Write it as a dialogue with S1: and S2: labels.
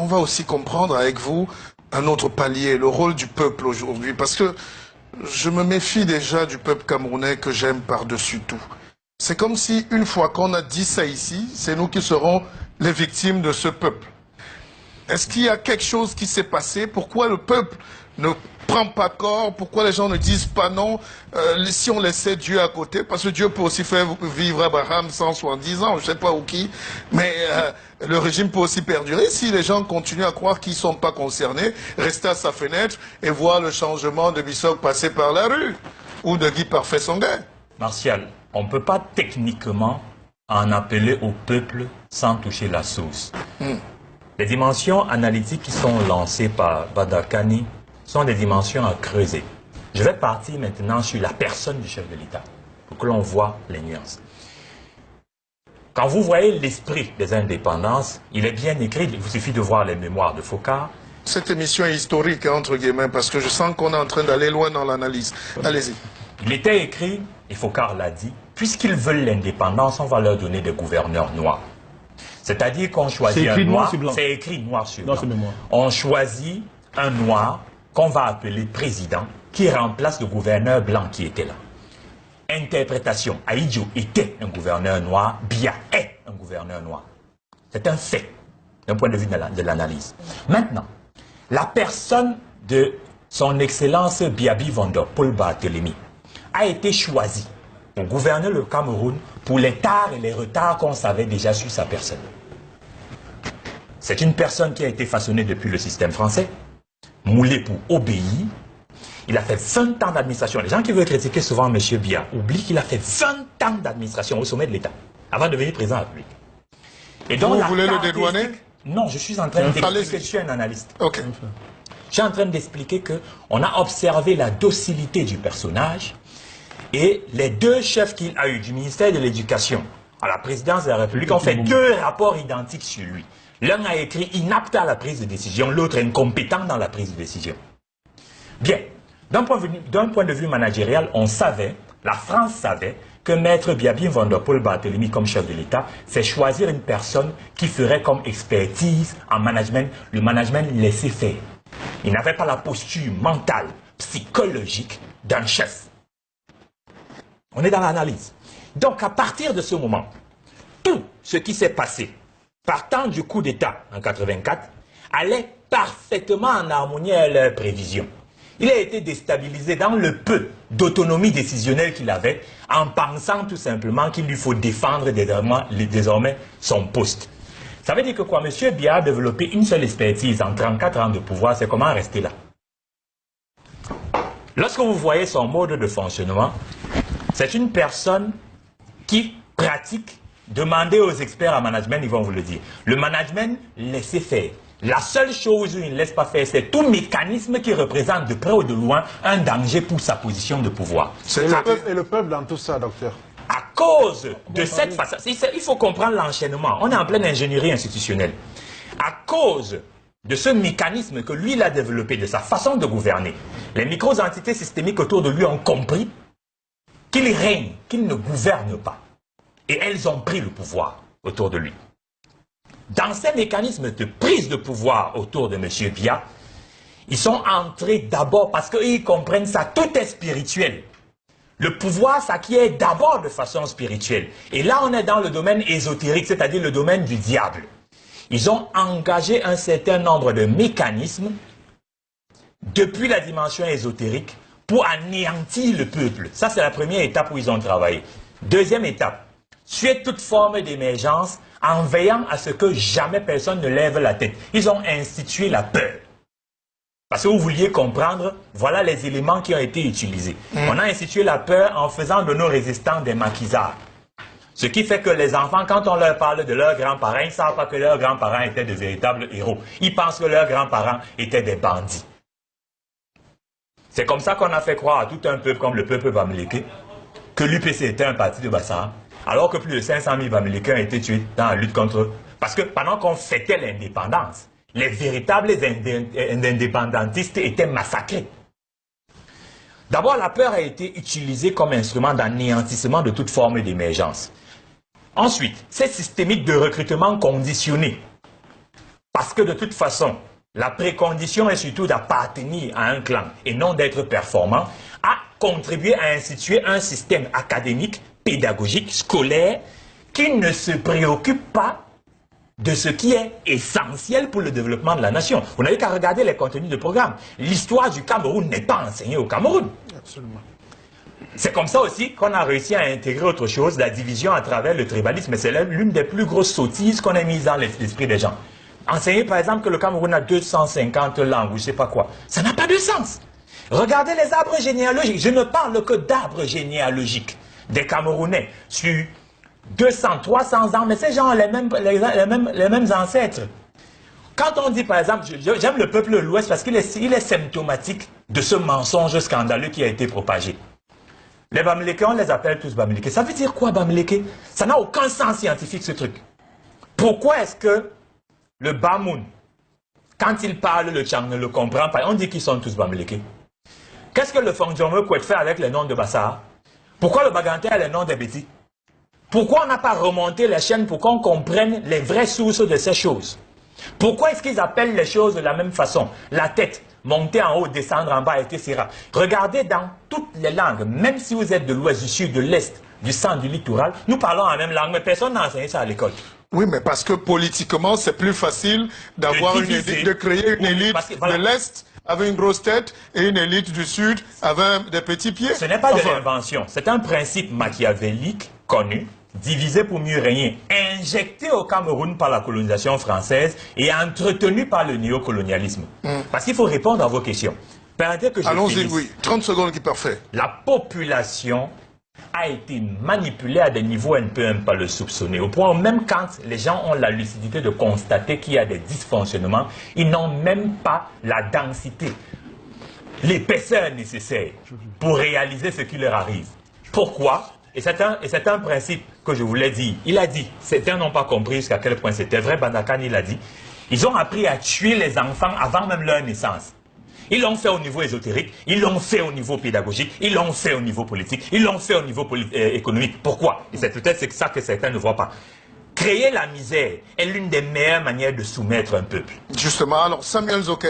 S1: on va aussi comprendre avec vous un autre palier, le rôle du peuple aujourd'hui, parce que je me méfie déjà du peuple camerounais que j'aime par-dessus tout. C'est comme si, une fois qu'on a dit ça ici, c'est nous qui serons les victimes de ce peuple. Est-ce qu'il y a quelque chose qui s'est passé? Pourquoi le peuple ne prend pas corps? Pourquoi les gens ne disent pas non si on laissait Dieu à côté? Parce que Dieu peut aussi faire vivre Abraham 170 ans, je ne sais pas où qui. Mais le régime peut aussi perdurer si les gens continuent à croire qu'ils ne sont pas concernés, rester à sa fenêtre et voir le changement de Bissok passer par la rue ou de Guy Parfait Songhai.
S2: Martial, on ne peut pas techniquement en appeler au peuple sans toucher la source. Les dimensions analytiques qui sont lancées par Badakani sont des dimensions à creuser. Je vais partir maintenant sur la personne du chef de l'État, pour que l'on voit les nuances. Quand vous voyez l'esprit des indépendances, il est bien écrit, il vous suffit de voir les mémoires de Focard.
S1: Cette émission est historique, entre guillemets, parce que je sens qu'on est en train d'aller loin dans l'analyse. Allez-y.
S2: Il était écrit, et Focard l'a dit, puisqu'ils veulent l'indépendance, on va leur donner des gouverneurs noirs. C'est-à-dire qu'on choisit un noir, c'est écrit noir sur blanc. On choisit un noir qu'on va appeler président, qui remplace le gouverneur blanc qui était là. Interprétation, Ahidjo était un gouverneur noir, Biya est un gouverneur noir. C'est un fait, d'un point de vue de l'analyse. Maintenant, la personne de son Excellence Biabi Vondor, Paul Barthélemy, a été choisie pour gouverner le Cameroun pour les tares et les retards qu'on savait déjà sur sa personne. C'est une personne qui a été façonnée depuis le système français, moulée pour obéir. Il a fait 20 ans d'administration. Les gens qui veulent critiquer souvent M. Biya oublient qu'il a fait 20 ans d'administration au sommet de l'État, avant de devenir président de la République. Et donc,
S1: vous voulez le dédouaner?
S2: Non, je suis en train d'expliquer, je suis un analyste.
S1: Okay.
S2: Je suis en train d'expliquer qu'on a observé la docilité du personnage et les deux chefs qu'il a eu du ministère de l'Éducation à la présidence de la République ont fait deux rapports identiques sur lui. L'un a écrit inapte à la prise de décision, l'autre incompétent dans la prise de décision. Bien, d'un point de vue managérial, on savait, la France savait, que Maître Biabi Vondor Paul Barthélemy comme chef de l'État fait choisir une personne qui ferait comme expertise en management, le management laissé faire. Il n'avait pas la posture mentale, psychologique d'un chef. On est dans l'analyse. Donc à partir de ce moment, tout ce qui s'est passé, partant du coup d'État en 84, allait parfaitement en harmonie avec leurs prévisions. Il a été déstabilisé dans le peu d'autonomie décisionnelle qu'il avait en pensant tout simplement qu'il lui faut défendre désormais son poste. Ça veut dire que quoi? M. Biya a développé une seule expertise en 34 ans de pouvoir, c'est comment rester là. Lorsque vous voyez son mode de fonctionnement, c'est une personne qui pratique, demandez aux experts en management, ils vont vous le dire. Le management, laissez faire. La seule chose où il ne laisse pas faire, c'est tout mécanisme qui représente de près ou de loin un danger pour sa position de pouvoir.
S3: Et le peuple dans tout ça, docteur?
S2: À cause de cette façon, il faut comprendre l'enchaînement. On est en pleine ingénierie institutionnelle. À cause de ce mécanisme que lui, il a développé, de sa façon de gouverner, les micro-entités systémiques autour de lui ont compris qu'il règne, qu'il ne gouverne pas. Et elles ont pris le pouvoir autour de lui. Dans ces mécanismes de prise de pouvoir autour de M. Biya, ils sont entrés d'abord parce qu'ils comprennent ça, tout est spirituel. Le pouvoir s'acquiert d'abord de façon spirituelle. Et là, on est dans le domaine ésotérique, c'est-à-dire le domaine du diable. Ils ont engagé un certain nombre de mécanismes depuis la dimension ésotérique pour anéantir le peuple. Ça, c'est la première étape où ils ont travaillé. Deuxième étape, tuer toute forme d'émergence en veillant à ce que jamais personne ne lève la tête. Ils ont institué la peur. Parce que vous vouliez comprendre, voilà les éléments qui ont été utilisés. On a institué la peur en faisant de nos résistants des maquisards. Ce qui fait que les enfants, quand on leur parle de leurs grands-parents, ils ne savent pas que leurs grands-parents étaient de véritables héros. Ils pensent que leurs grands-parents étaient des bandits. C'est comme ça qu'on a fait croire à tout un peuple comme le peuple bamileke que l'UPC était un parti de Bassara, alors que plus de 500 000 Bamilekins ont été tués dans la lutte contre eux. Parce que pendant qu'on fêtait l'indépendance, les véritables indépendantistes étaient massacrés. D'abord, la peur a été utilisée comme instrument d'anéantissement de toute forme d'émergence. Ensuite, ces systémiques de recrutement conditionné parce que de toute façon, la précondition est surtout d'appartenir à un clan et non d'être performant, a contribué à instituer un système académique, pédagogique, scolaire, qui ne se préoccupe pas de ce qui est essentiel pour le développement de la nation. Vous n'avez qu'à regarder les contenus de programme. L'histoire du Cameroun n'est pas enseignée au Cameroun.
S3: Absolument.
S2: C'est comme ça aussi qu'on a réussi à intégrer autre chose, la division à travers le tribalisme. C'est l'une des plus grosses sottises qu'on a mises dans l'esprit des gens. Enseigner par exemple que le Cameroun a 250 langues ou je ne sais pas quoi, ça n'a pas de sens. Regardez les arbres généalogiques. Je ne parle que d'arbres généalogiques des Camerounais sur 200, 300 ans, mais ces gens ont les mêmes ancêtres. Quand on dit par exemple, j'aime le peuple de l'Ouest parce qu'il est symptomatique de ce mensonge scandaleux qui a été propagé. Les Bamileke, on les appelle tous Bamileke. Ça veut dire quoi Bamileke? Ça n'a aucun sens scientifique ce truc. Pourquoi est-ce que le Bamoun, quand il parle, le Tchang ne le comprend pas? On dit qu'ils sont tous Bamileke. Qu'est-ce que le Fondjombe Kouet fait avec les noms de Bassa? Pourquoi le Baganté a les noms des Bétis? Pourquoi on n'a pas remonté les chaînes pour qu'on comprenne les vraies sources de ces choses? Pourquoi est-ce qu'ils appellent les choses de la même façon? La tête, monter en haut, descendre en bas, etc. Regardez dans toutes les langues, même si vous êtes de l'ouest, du sud, de l'est, du centre, du littoral, nous parlons la même langue, mais personne n'a enseigné ça à l'école.
S1: Oui, mais parce que politiquement, c'est plus facile d'avoir une élite, de créer une élite de l'Est avec une grosse tête et une élite du Sud avec des petits pieds.
S2: Ce n'est pas de l'invention, c'est un principe machiavélique connu, divisé pour mieux régner, injecté au Cameroun par la colonisation française et entretenu par le néocolonialisme. Parce qu'il faut répondre à vos questions. Permettez que je
S1: Allons-y,
S2: finisse.
S1: oui. 30 secondes qui est parfait.
S2: La population a été manipulée à des niveaux on ne peut même pas le soupçonner. Au point où même quand les gens ont la lucidité de constater qu'il y a des dysfonctionnements, ils n'ont même pas la densité, l'épaisseur nécessaire pour réaliser ce qui leur arrive. Pourquoi? Et c'est un principe que je voulais dire. Il a dit, certains n'ont pas compris jusqu'à quel point c'était vrai, Bandakan il a dit, ils ont appris à tuer les enfants avant même leur naissance. Ils l'ont fait au niveau ésotérique, ils l'ont fait au niveau pédagogique, ils l'ont fait au niveau politique, ils l'ont fait au niveau économique. Pourquoi? Et c'est peut-être ça que certains ne voient pas. Créer la misère est l'une des meilleures manières de soumettre un peuple.
S1: Justement, alors Samuel Zoké.